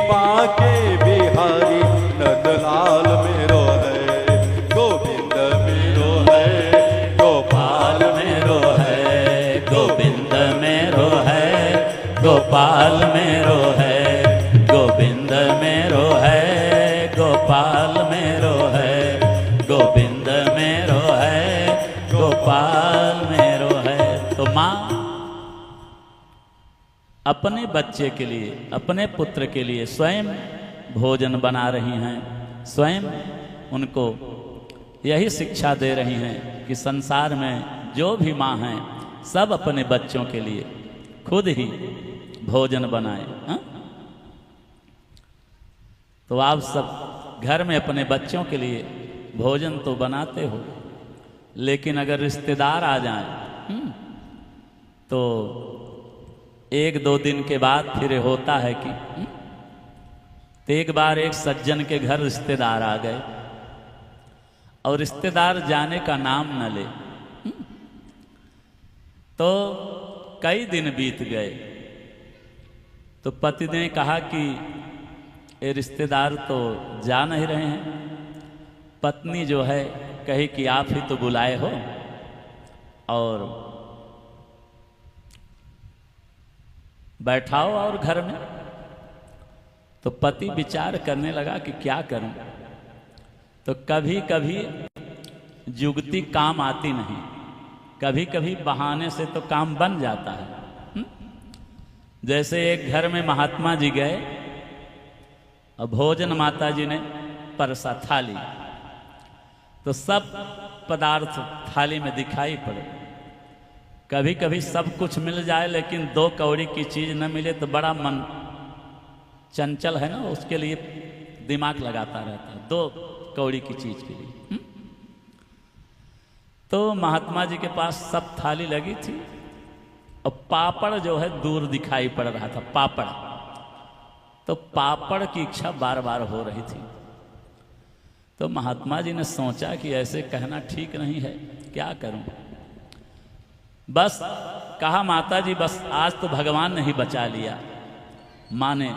बाके बिहारी नंदलाल मेरो है, गोविंद मेरो है, गोपाल मेरो है, गोविंद मेरो है, गोपाल मेरो है, गोविंद मेरो है, गोपाल मेरो है, गोविंद मेरो है, गोपाल मेरो है। तो माँ अपने बच्चे के लिए, अपने पुत्र के लिए स्वयं भोजन बना रही हैं, स्वयं उनको यही शिक्षा दे रही हैं कि संसार में जो भी माँ हैं सब अपने बच्चों के लिए खुद ही भोजन बनाए। हा? तो आप सब घर में अपने बच्चों के लिए भोजन तो बनाते हो, लेकिन अगर रिश्तेदार आ जाएं तो एक दो दिन के बाद फिर होता है कि तो एक बार एक सज्जन के घर रिश्तेदार आ गए और रिश्तेदार जाने का नाम न ले, तो कई दिन बीत गए। तो पति ने कहा कि ये रिश्तेदार तो जा नहीं रहे हैं। पत्नी जो है कही कि आप ही तो बुलाए हो और बैठाओ और घर में। तो पति विचार करने लगा कि क्या करूं। तो कभी कभी जुगती काम आती नहीं, कभी कभी बहाने से तो काम बन जाता है। जैसे एक घर में महात्मा जी गए और भोजन माता जी ने परसा थाली, तो सब पदार्थ थाली में दिखाई पड़े। कभी कभी सब कुछ मिल जाए लेकिन दो कौड़ी की चीज न मिले तो बड़ा मन चंचल है ना, उसके लिए दिमाग लगाता रहता है दो कौड़ी की चीज के लिए। तो महात्मा जी के पास सब थाली लगी थी और पापड़ जो है दूर दिखाई पड़ रहा था, पापड़। तो पापड़ की इच्छा बार बार हो रही थी। तो महात्मा जी ने सोचा कि ऐसे कहना ठीक नहीं है, क्या करूं। बस कहा माता जी बस आज तो भगवान ने ही बचा लिया। माँ ने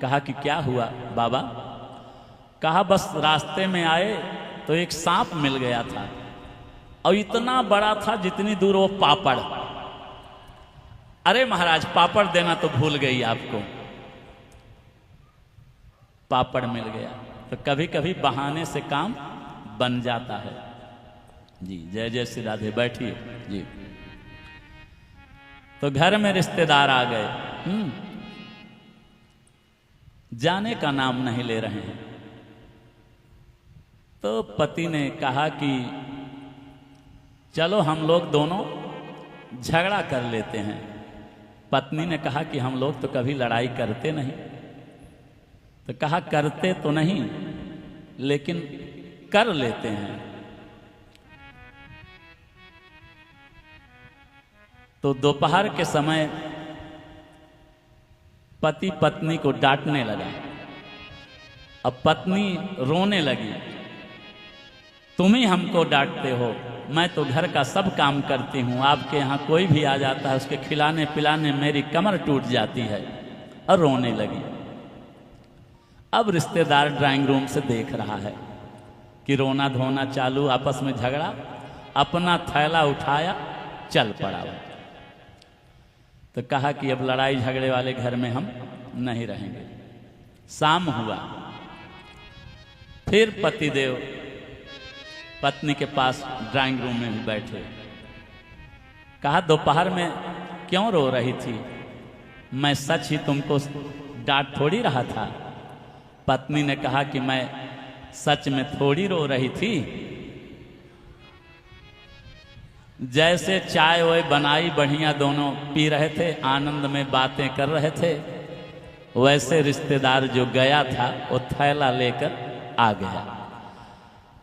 कहा कि क्या हुआ बाबा। कहा बस रास्ते में आए तो एक सांप मिल गया था और इतना बड़ा था जितनी दूर वो पापड़। अरे महाराज पापड़ देना तो भूल गई आपको। पापड़ मिल गया। तो कभी कभी बहाने से काम बन जाता है। जी जय जय श्री राधे। बैठिए जी। तो घर में रिश्तेदार आ गए, जाने का नाम नहीं ले रहे हैं। तो पति ने कहा कि चलो हम लोग दोनों झगड़ा कर लेते हैं। पत्नी ने कहा कि हम लोग तो कभी लड़ाई करते नहीं। तो कहा करते तो नहीं लेकिन कर लेते हैं। तो दोपहर के समय पति पत्नी को डांटने लगा। अब पत्नी रोने लगी, तुम ही हमको डांटते हो, मैं तो घर का सब काम करती हूँ, आपके यहाँ कोई भी आ जाता है उसके खिलाने पिलाने मेरी कमर टूट जाती है। और रोने लगी। अब रिश्तेदार ड्राइंग रूम से देख रहा है कि रोना धोना चालू, आपस में झगड़ा। अपना थैला उठाया चल पड़ा। तो कहा कि अब लड़ाई झगड़े वाले घर में हम नहीं रहेंगे। शाम हुआ, फिर पतिदेव पत्नी के पास ड्राइंग रूम में भी बैठे। कहा दोपहर में क्यों रो रही थी, मैं सच ही तुमको डांट थोड़ी रहा था। पत्नी ने कहा कि मैं सच में थोड़ी रो रही थी, जैसे चाय वाय बनाई बढ़िया दोनों पी रहे थे, आनंद में बातें कर रहे थे, वैसे रिश्तेदार जो गया था वो थैला लेकर आ गया।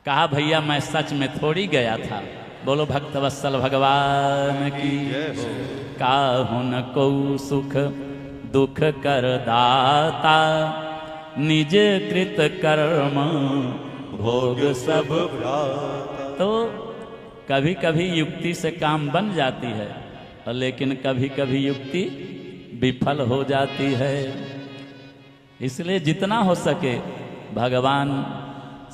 कहा भैया मैं सच में थोड़ी गया था। बोलो भक्तवत्सल भगवान की। काहु न को सुख दुख कर दाता, निज कृत कर्म भोग सब भ्राता। तो कभी कभी युक्ति से काम बन जाती है, लेकिन कभी कभी युक्ति विफल हो जाती है। इसलिए जितना हो सके भगवान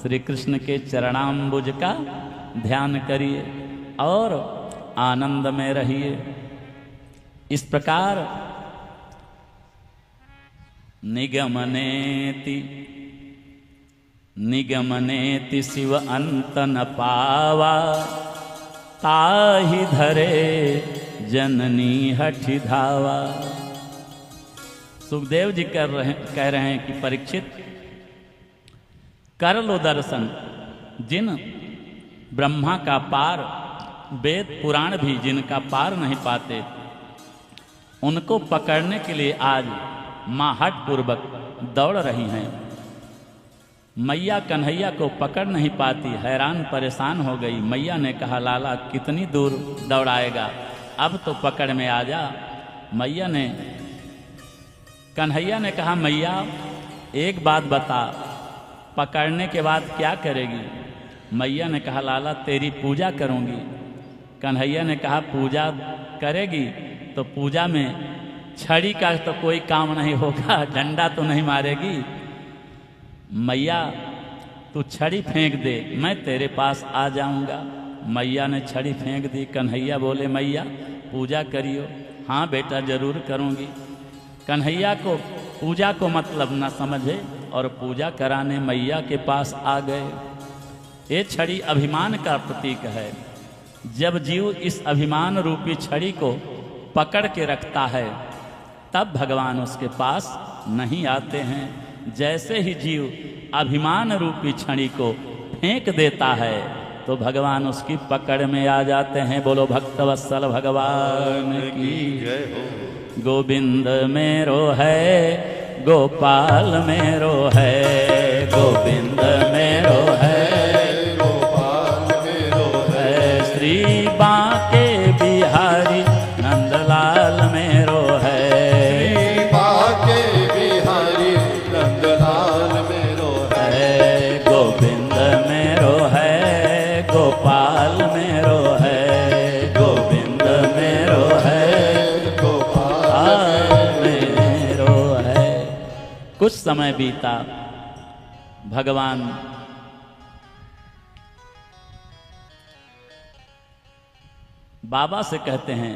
श्री कृष्ण के चरणाम्बुज का ध्यान करिए और आनंद में रहिए। इस प्रकार निगमनेति शिव अंत न पावा, ताहि धरे जननी हठि धावा। सुखदेव जी कह रहे हैं कि परीक्षित, कर लो दर्शन। जिन ब्रह्मा का पार वेद पुराण भी जिनका पार नहीं पाते, उनको पकड़ने के लिए आज माँ हठ पूर्वक दौड़ रही हैं। मैया कन्हैया को पकड़ नहीं पाती, हैरान परेशान हो गई। मैया ने कहा, लाला कितनी दूर दौड़ाएगा, अब तो पकड़ में आ जा। कन्हैया ने कहा, मैया एक बात बता, पकड़ने के बाद क्या करेगी? मैया ने कहा, लाला तेरी पूजा करूंगी। कन्हैया ने कहा, पूजा करेगी तो पूजा में छड़ी का तो कोई काम नहीं होगा, डंडा तो नहीं मारेगी। मैया तू छड़ी फेंक दे, मैं तेरे पास आ जाऊंगा। मैया ने छड़ी फेंक दी। कन्हैया बोले, मैया पूजा करियो। हाँ बेटा जरूर करूंगी। कन्हैया को पूजा को मतलब न समझे और पूजा कराने मैया के पास आ गए। ये छड़ी अभिमान का प्रतीक है। जब जीव इस अभिमान रूपी छड़ी को पकड़ के रखता है, तब भगवान उसके पास नहीं आते हैं। जैसे ही जीव अभिमान रूपी छड़ी को फेंक देता है, तो भगवान उसकी पकड़ में आ जाते हैं। बोलो भक्तवत्सल भगवान की जय हो। गोविंद मेरो है, गोपाल मेरो है, गोविंद मेरो है, गोपाल मेरो है, श्री बांके बिहारी नंदलाल मेरो है, श्री बांके बिहारी नंदलाल मेरो है, गोविंद मेरो है, गोपाल मेरो है, गोविंद मेरो है, गोपाल मेरो है। कुछ समय बीता। भगवान बाबा से कहते हैं,